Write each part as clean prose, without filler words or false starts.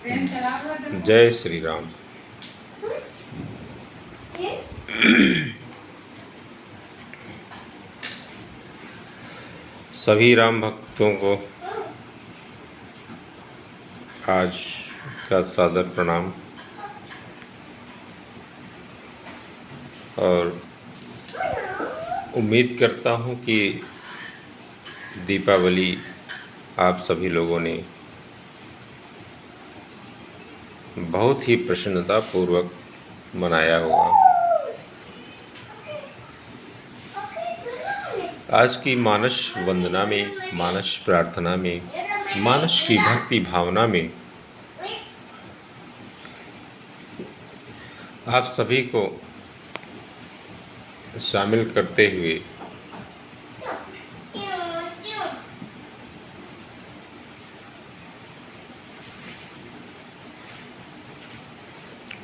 जय श्री राम। सभी राम भक्तों को आज का सादर प्रणाम और उम्मीद करता हूँ कि दीपावली आप सभी लोगों ने बहुत ही प्रसन्नतापूर्वक मनाया होगा। आज की मानस वंदना में, मानस प्रार्थना में, मानस की भक्ति भावना में आप सभी को शामिल करते हुए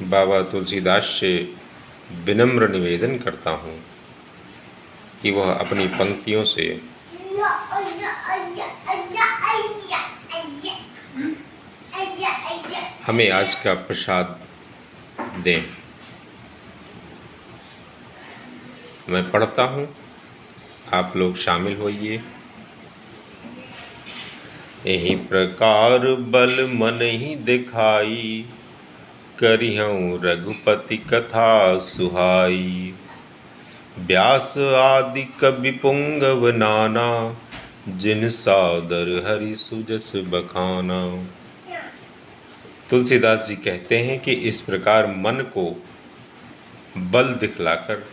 बाबा तुलसीदास से विनम्र निवेदन करता हूँ कि वह अपनी पंक्तियों से हमें आज का प्रसाद दें। मैं पढ़ता हूँ, आप लोग शामिल होइए। यही प्रकार बल मन ही दिखाई, करिहूँ रघुपति कथा सुहाई। व्यास आदि कवि पुंगव नाना, जिन सादर हरि सुजस बखाना। तुलसीदास जी कहते हैं कि इस प्रकार मन को बल दिखलाकर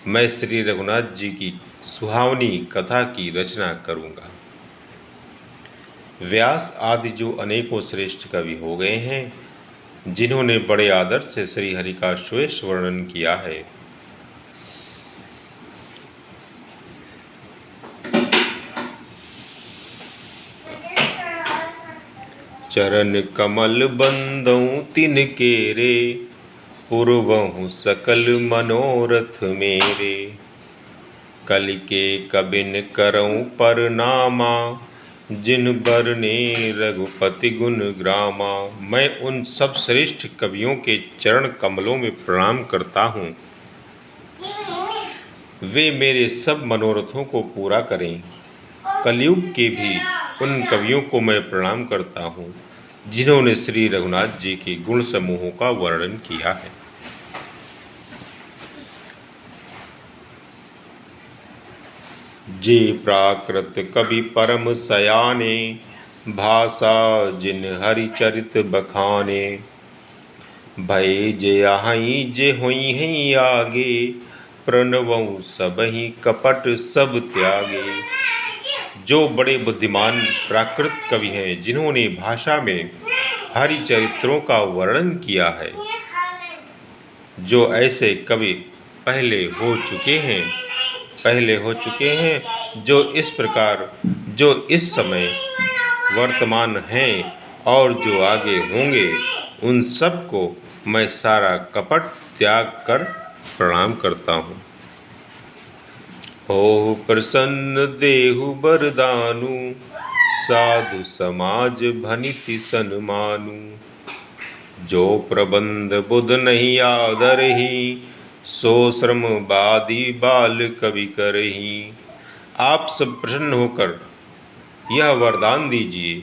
मैं श्री रघुनाथ जी की सुहावनी कथा की रचना करूँगा। व्यास आदि जो अनेकों श्रेष्ठ कवि हो गए हैं, जिन्होंने बड़े आदर से श्री हरि का श्रेष्ठ वर्णन किया है, चरण कमल बंदऊँ तिनके रे, पूर्वहु सकल मनोरथ मेरे। कलि के कबिन करऊँ परनामा, जिन बरने रघुपति गुण ग्रामा। मैं उन सब श्रेष्ठ कवियों के चरण कमलों में प्रणाम करता हूँ, वे मेरे सब मनोरथों को पूरा करें। कलयुग के भी उन कवियों को मैं प्रणाम करता हूँ, जिन्होंने श्री रघुनाथ जी के गुण समूहों का वर्णन किया है। जे प्राकृत कवि परम सयाने, भाषा जिन हरिचरित बखाने। भय जे आहई जे होई हैं आगे, प्रणवऊँ सबहि कपट सब त्यागे। जो बड़े बुद्धिमान प्राकृत कवि हैं, जिन्होंने भाषा में हरिचरित्रों का वर्णन किया है, जो ऐसे कवि पहले हो चुके हैं, जो इस प्रकार, जो इस समय वर्तमान हैं और जो आगे होंगे, उन सब को मैं सारा कपट त्याग कर प्रणाम करता हूँ। हो प्रसन्न देहु बरदानु, साधु समाज भनिति सन्मानु। जो प्रबंध बुध नहीं आदरहि, सो श्रम बादी बाल कवि करही। आप सब प्रसन्न होकर यह वरदान दीजिए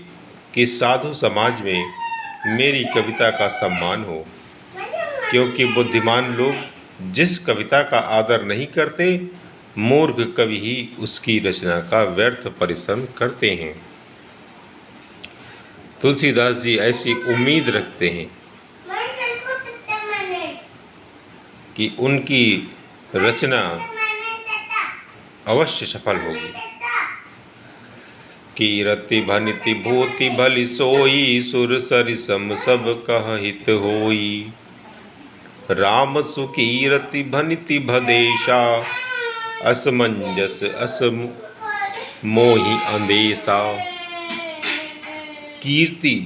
कि साधु समाज में मेरी कविता का सम्मान हो, क्योंकि बुद्धिमान लोग जिस कविता का आदर नहीं करते, मूर्ख कवि ही उसकी रचना का व्यर्थ परिश्रम करते हैं। तुलसीदास जी ऐसी उम्मीद रखते हैं कि उनकी रचना अवश्य सफल होगी। कीरति भनिति भूति भली सोई, सुर सरि सम सब कह हित होई। राम सुकीरति भनिति भदेशा, असमंजस अस मोहि अंदेशा। कीर्ति,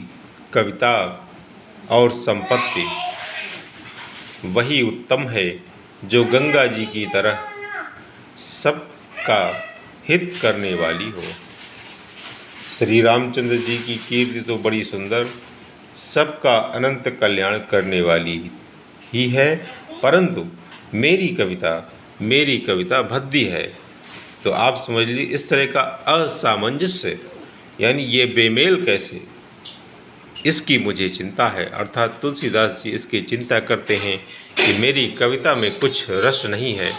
कविता और संपत्ति वही उत्तम है जो गंगा जी की तरह सबका हित करने वाली हो। श्री रामचंद्र जी की कीर्ति तो बड़ी सुंदर सबका अनंत कल्याण करने वाली ही है, परंतु मेरी कविता भद्दी है। तो आप समझ लीजिए इस तरह का असामंजस्य, यानी ये बेमेल कैसे, इसकी मुझे चिंता है। अर्थात तुलसीदास जी इसकी चिंता करते हैं कि मेरी कविता में कुछ रस नहीं है,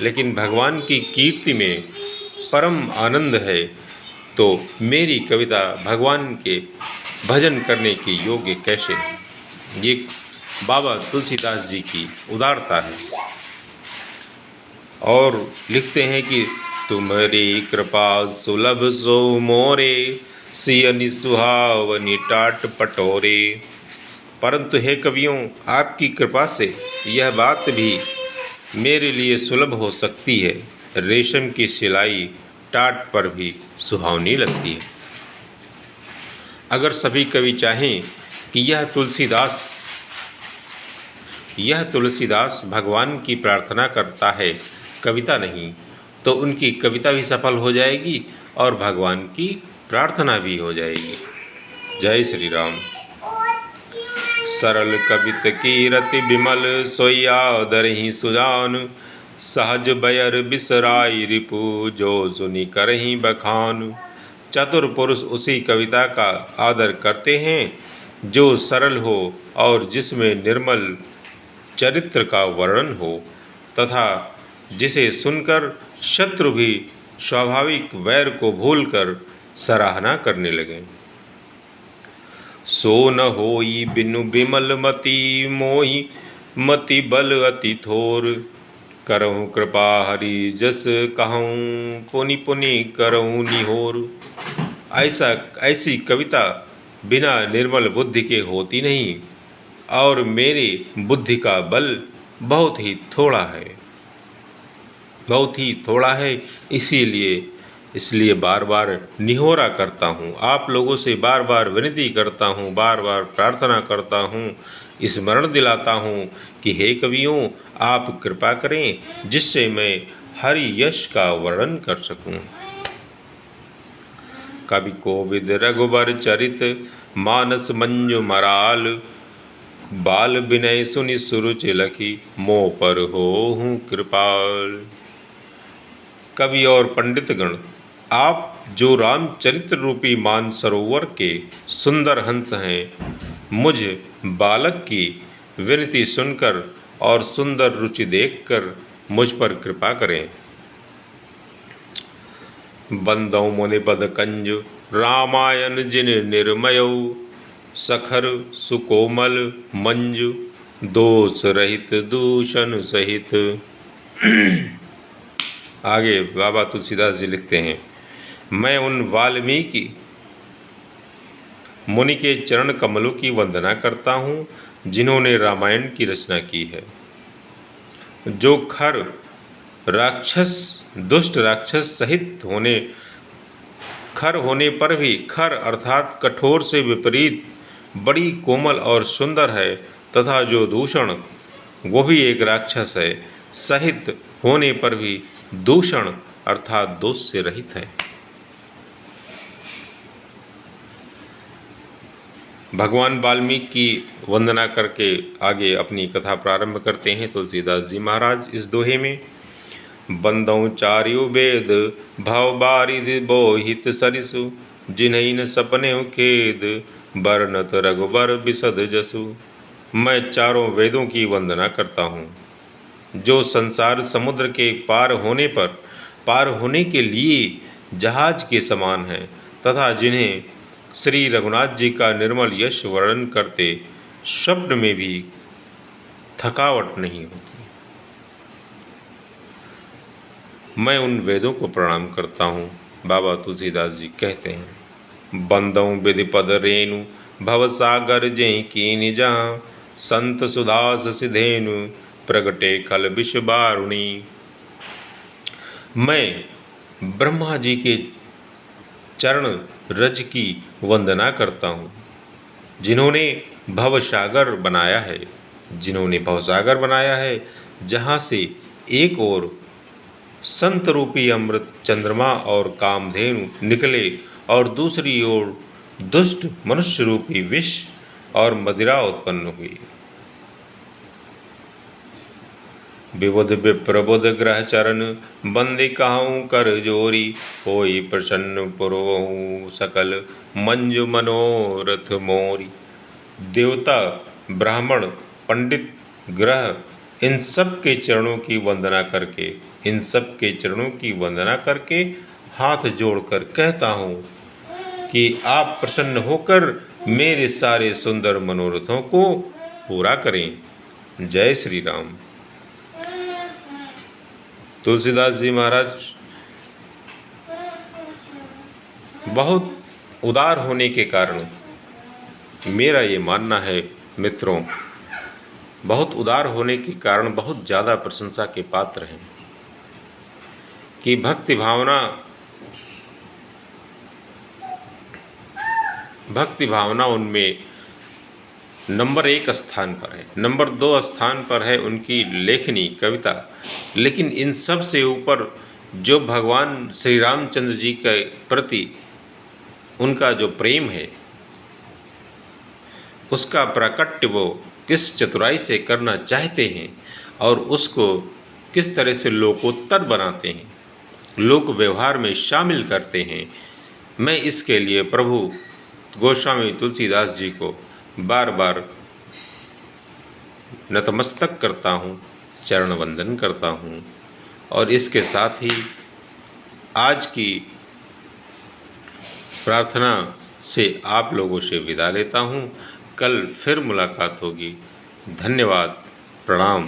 लेकिन भगवान की कीर्ति में परम आनंद है, तो मेरी कविता भगवान के भजन करने के योग्य कैसे। ये बाबा तुलसीदास जी की उदारता है। और लिखते हैं कि तुम्हारी कृपा सुलभ सो मोरे, सियनि सुहावनी टाट पटोरे। परंतु हे कवियों, आपकी कृपा से यह बात भी मेरे लिए सुलभ हो सकती है। रेशम की सिलाई टाट पर भी सुहावनी लगती है। अगर सभी कवि चाहें कि यह तुलसीदास भगवान की प्रार्थना करता है, कविता नहीं, तो उनकी कविता भी सफल हो जाएगी और भगवान की प्रार्थना भी हो जाएगी। जय श्री राम। सरल कवित की रति विमल, सोया दरहि सुजान। सहज बयर बिसराई रिपु, जो सुनि करहि बखान। चतुर पुरुष उसी कविता का आदर करते हैं जो सरल हो और जिसमें निर्मल चरित्र का वर्णन हो, तथा जिसे सुनकर शत्रु भी स्वाभाविक वैर को भूलकर सराहना करने लगें। सो न होई बिनु बिमल मति, मोहि मति बल अति थोर। करहु कृपा हरि जस कहूँ, पुनि पुनि करहु निहोर। ऐसी कविता बिना निर्मल बुद्धि के होती नहीं, और मेरे बुद्धि का बल बहुत ही थोड़ा है। इसलिए बार बार निहोरा करता हूँ, आप लोगों से बार बार विनती करता हूँ, बार बार प्रार्थना करता हूँ, स्मरण दिलाता हूँ कि हे कवियों, आप कृपा करें जिससे मैं हरि यश का वर्णन कर सकूँ। कवि कोविद रघुबर चरित, मानस मंजु मराल। बाल विनय सुनि सुरुचि लखी, मोह पर होहूँ कृपाल। कवि और पंडितगण, आप जो रामचरित्र रूपी मानसरोवर के सुंदर हंस हैं, मुझ बालक की विनती सुनकर और सुंदर रुचि देखकर मुझ पर कृपा करें। बंदौ मुनिपद कंज, रामायण जिन निर्मयौ। सखर सुकोमल मंजु, दोष रहित दूषण सहित। आगे बाबा तुलसीदास जी लिखते हैं, मैं उन वाल्मीकि मुनि के चरण कमलों की वंदना करता हूँ जिन्होंने रामायण की रचना की है। जो दुष्ट राक्षस सहित खर होने पर भी, खर अर्थात कठोर से विपरीत बड़ी कोमल और सुंदर है, तथा जो दूषण, वो भी एक राक्षस है, सहित होने पर भी दूषण अर्थात दोष से रहित है। भगवान वाल्मीकि की वंदना करके आगे अपनी कथा प्रारंभ करते हैं तुलसीदास जी महाराज इस दोहे में। बंदौ चार्यु वेद, भव बारिद बोहित सरिसु। जिन्हई न सपने खेद, बरनत रघुबर बिसद जसु। मैं चारों वेदों की वंदना करता हूँ, जो संसार समुद्र के पार होने के लिए जहाज के समान हैं, तथा जिन्हें श्री रघुनाथ जी का निर्मल यश वर्णन करते स्वप्न में भी थकावट नहीं होती। मैं उन वेदों को प्रणाम करता हूँ। बाबा तुलसीदास जी कहते हैं, बंदौ विधिपद रेणु, भवसागर जय कीनि जहाँ। संत सुदास सिधेनु, प्रगटे खल विष बारुणी। मैं ब्रह्मा जी के चरण रज की वंदना करता हूँ, जिन्होंने भवसागर बनाया है, जहाँ से एक ओर संत रूपी अमृत चंद्रमा और कामधेनु निकले और दूसरी ओर दुष्ट मनुष्य रूपी विष और मदिरा उत्पन्न हुई। विबुध विप्रबुध ग्रह चरण बंदी कहूँ कर जोरी, होई प्रसन्न पुरवहु सकल मंजु मनोरथ मोरी। देवता, ब्राह्मण, पंडित, ग्रह इन सब के चरणों की वंदना करके, इन सब के चरणों की वंदना करके हाथ जोड़कर कहता हूँ कि आप प्रसन्न होकर मेरे सारे सुंदर मनोरथों को पूरा करें। जय श्री राम। तुलसीदास जी महाराज बहुत उदार होने के कारण, मेरा ये मानना है मित्रों, बहुत उदार होने के कारण बहुत ज़्यादा प्रशंसा के पात्र हैं कि भक्ति भावना उनमें नंबर 1 स्थान पर है। नंबर 2 स्थान पर है उनकी लेखनी, कविता। लेकिन इन सब से ऊपर जो भगवान श्री रामचंद्र जी के प्रति उनका जो प्रेम है, उसका प्राकट्य वो किस चतुराई से करना चाहते हैं और उसको किस तरह से लोकोत्तर बनाते हैं, लोक व्यवहार में शामिल करते हैं। मैं इसके लिए प्रभु गोस्वामी तुलसीदास जी को बार बार नतमस्तक करता हूँ, चरण वंदन करता हूँ। और इसके साथ ही आज की प्रार्थना से आप लोगों से विदा लेता हूँ। कल फिर मुलाकात होगी। धन्यवाद, प्रणाम।